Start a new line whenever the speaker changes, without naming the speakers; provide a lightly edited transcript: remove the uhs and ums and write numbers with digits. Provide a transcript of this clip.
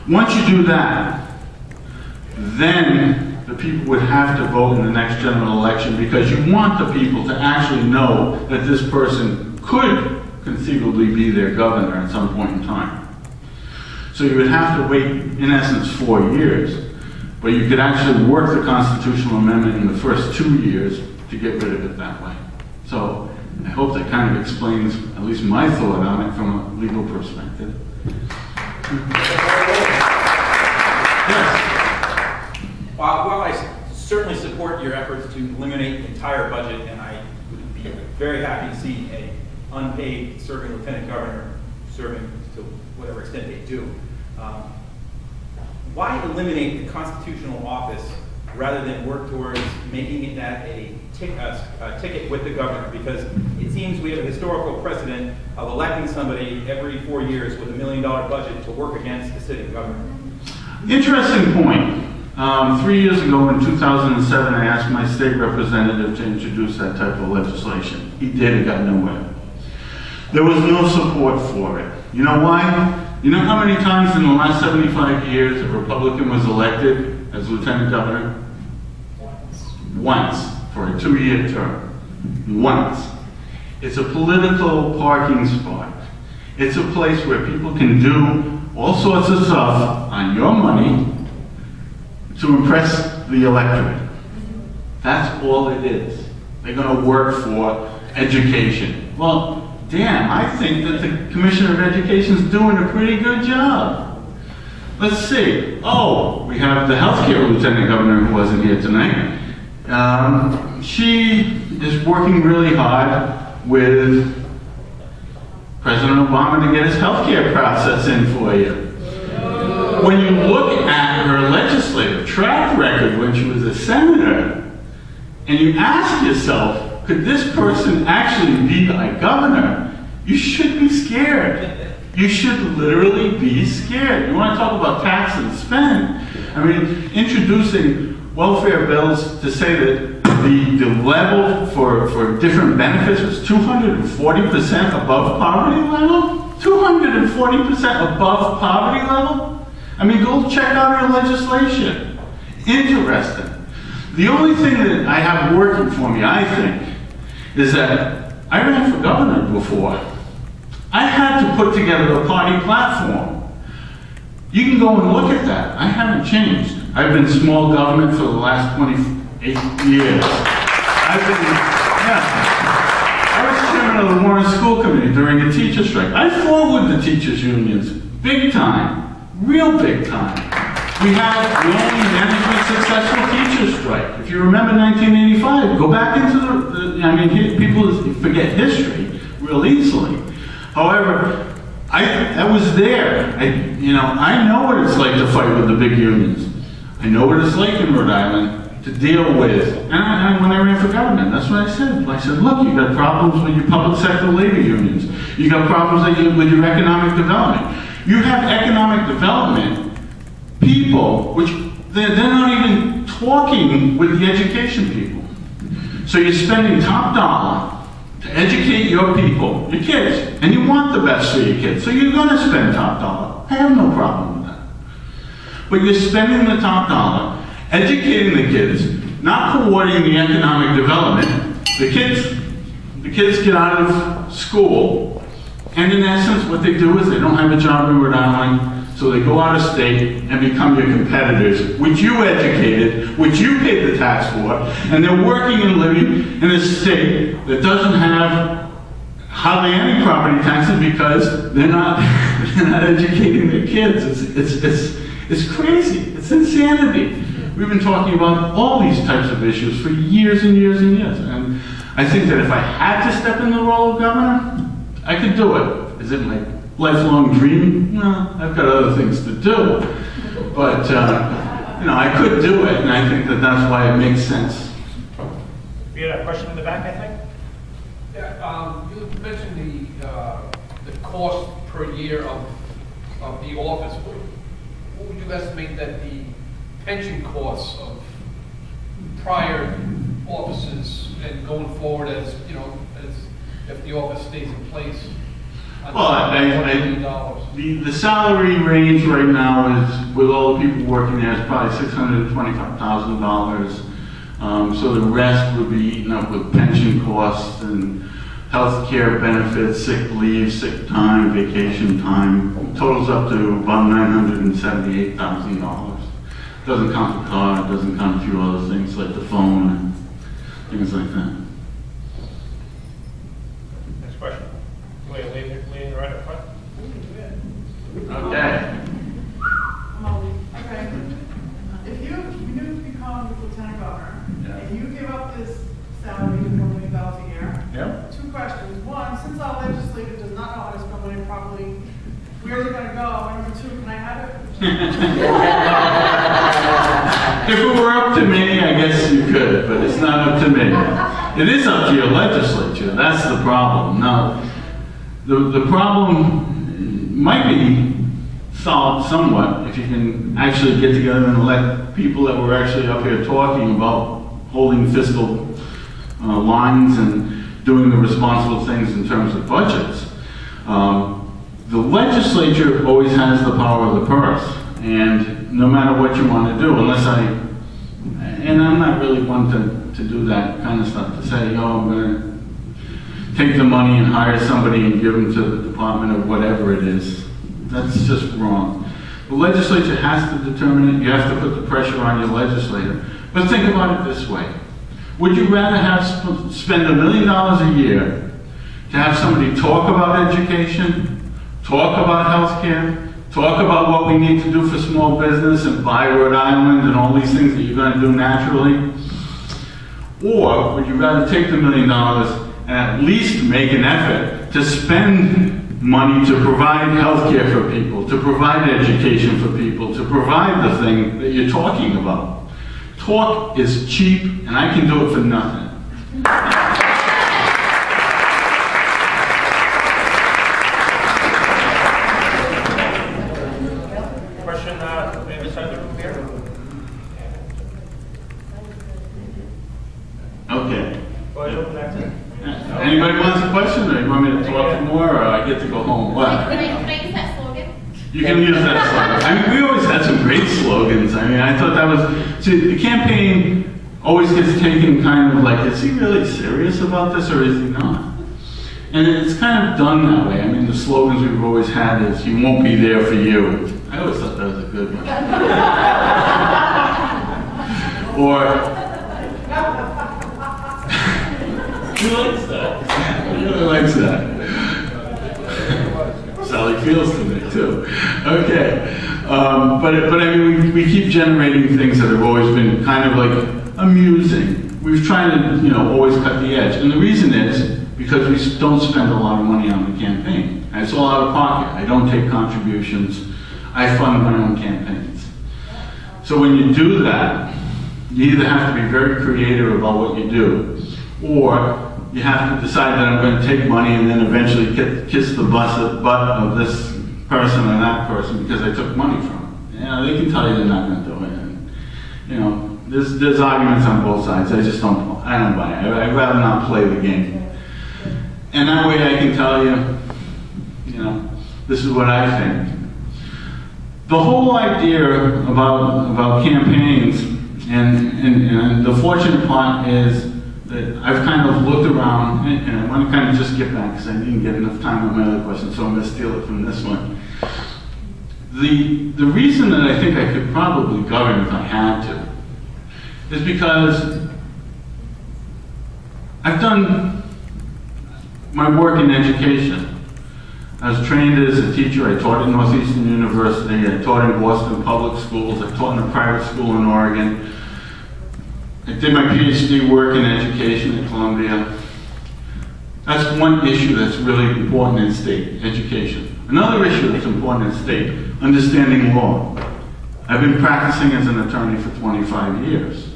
Once you do that, then the people would have to vote in the next general election, because you want the people to actually know that this person could conceivably be their governor at some point in time. So you would have to wait, in essence, 4 years, but you could actually work the constitutional amendment in the first 2 years to get rid of it that way. So I hope that kind of explains at least my thought on it from a legal perspective. Yes.
While I certainly support your efforts to eliminate the entire budget, and I would be very happy to see an unpaid serving lieutenant governor serving to whatever extent they do, why eliminate the constitutional office rather than work towards making it that a ticket with the governor? Because it seems we have a historical precedent of electing somebody every 4 years with $1 million budget to work against the sitting governor.
Interesting point. 3 years ago in 2007, I asked my state representative to introduce that type of legislation. He did, it got nowhere. There was no support for it. You know why? You know how many times in the last 75 years a Republican was elected as lieutenant governor? Once, for a 2-year term. Once. It's a political parking spot. It's a place where people can do all sorts of stuff on your money to impress the electorate. That's all it is. They're going to work for education. Well, damn, I think that the Commissioner of Education is doing a pretty good job. Let's see. Oh, we have the healthcare lieutenant governor who wasn't here tonight. She is working really hard with President Obama to get his healthcare process in for you. When you look at her legislative track record when she was a senator, and you ask yourself, could this person actually be my governor? You should be scared. You should literally be scared. You want to talk about tax and spend? I mean, introducing welfare bills to say that the level for different benefits was 240% above poverty level? 240% above poverty level? I mean, go check out her legislation. Interesting. The only thing that I have working for me, I think, is that I ran for governor before. I had to put together a party platform. You can go and look at that. I haven't changed. I've been small government for the last 28 years. I was chairman of the Warren School Committee during a teacher strike. I fought with the teachers' unions, big time, real big time. We had the only management successful teacher strike. If you remember 1985, go back into I mean, people forget history real easily. However, I was there. I know what it's like to fight with the big unions. I know what it's like in Rhode Island to deal with. And when I ran for governor, that's what I said. I said, look, you got problems with your public sector labor unions. You got problems with your economic development. You have economic development people, which they're not even talking with the education people. So you're spending top dollar to educate your people, your kids, and you want the best for your kids, so you're going to spend top dollar. I have no problem with that. But you're spending the top dollar, educating the kids, not coordinating the economic development. The kids get out of school, and in essence, what they do is they don't have a job in Rhode Island, so they go out of state and become your competitors, which you educated, which you paid the tax for, and they're working and living in a state that doesn't have hardly any property taxes because they're not educating their kids. It's crazy. It's insanity. We've been talking about all these types of issues for years and years and years. And I think that if I had to step in the role of governor, I could do it. Is it my lifelong dream? No, I've got other things to do. But, I could do it, and I think that that's why it makes sense.
We had a question in the back, I think?
Yeah, you mentioned the cost per year of the office. What would you estimate that the pension costs of prior offices and going forward as if the office stays in place?
Well, the salary range right now is, with all the people working there, is probably $625,000. So the rest would be eaten up with pension costs and health care benefits, sick leave, sick time, vacation time. Totals up to about $978,000. Doesn't count the car, doesn't count a few other things like the phone and things like that.
Next question. Wait, leading right up front.
Okay.
Okay. If you become lieutenant governor,
Yeah.
and you give up this salary of $1 million a year,
Yep.
two questions. One, since our legislature does not know how to spend money properly, where is it going to go? And number two, can I have it?
If it were up to me, I guess you could, but it's not up to me. It is up to your legislature. That's the problem. Now, the problem might be solved somewhat if you can actually get together and elect people that were actually up here talking about holding fiscal lines and doing the responsible things in terms of budgets. The legislature always has the power of the purse, and no matter what you want to do, and I'm not really one to do that kind of stuff, to say, I'm going to take the money and hire somebody and give them to the department or whatever it is. That's just wrong. The legislature has to determine it. You have to put the pressure on your legislator. But think about it this way. Would you rather spend $1 million a year to have somebody talk about education, talk about healthcare, talk about what we need to do for small business and buy Rhode Island and all these things that you're going to do naturally? Or would you rather take the $1 million and at least make an effort to spend money to provide healthcare for people, to provide education for people, to provide the thing that you're talking about? Talk is cheap, and I can do it for nothing.
Question, maybe side of the room here.
Okay.
Well, you open that to.
Anybody wants a question, or you want me to talk more, or I get to go home? What?
Can I use that slogan?
You can use that slogan. I mean, we always had some great slogans. I mean, I thought that was, see, the campaign always gets taken kind of like, is he really serious about this, or is he not? And it's kind of done that way. I mean, the slogans we've always had is, "You won't be there for you." I always thought that was a good one. Or, who likes that? Who really likes that? Sally feels to me too. Okay, but I mean, we keep generating things that have always been kind of like amusing. We've tried to, always cut the edge, and the reason is because we don't spend a lot of money on the campaign. It's all out of pocket. I don't take contributions. I fund my own campaigns. So when you do that, you either have to be very creative about what you do, or you have to decide that I'm going to take money and then eventually kiss the butt of this person or that person because I took money from them. They can tell you they're not going to do it. And, there's arguments on both sides. I don't buy it. I'd rather not play the game. And that way I can tell you, this is what I think. The whole idea about campaigns, and the fortunate part is that I've kind of looked around, and I want to kind of just get back because I didn't get enough time on my other question, so I'm going to steal it from this one. The reason that I think I could probably govern if I had to is because I've done my work in education. I was trained as a teacher. I taught at Northeastern University. I taught in Boston public schools. I taught in a private school in Oregon. I did my PhD work in education at Columbia. That's one issue that's really important in state education. Another issue that's important in state, understanding law. I've been practicing as an attorney for 25 years.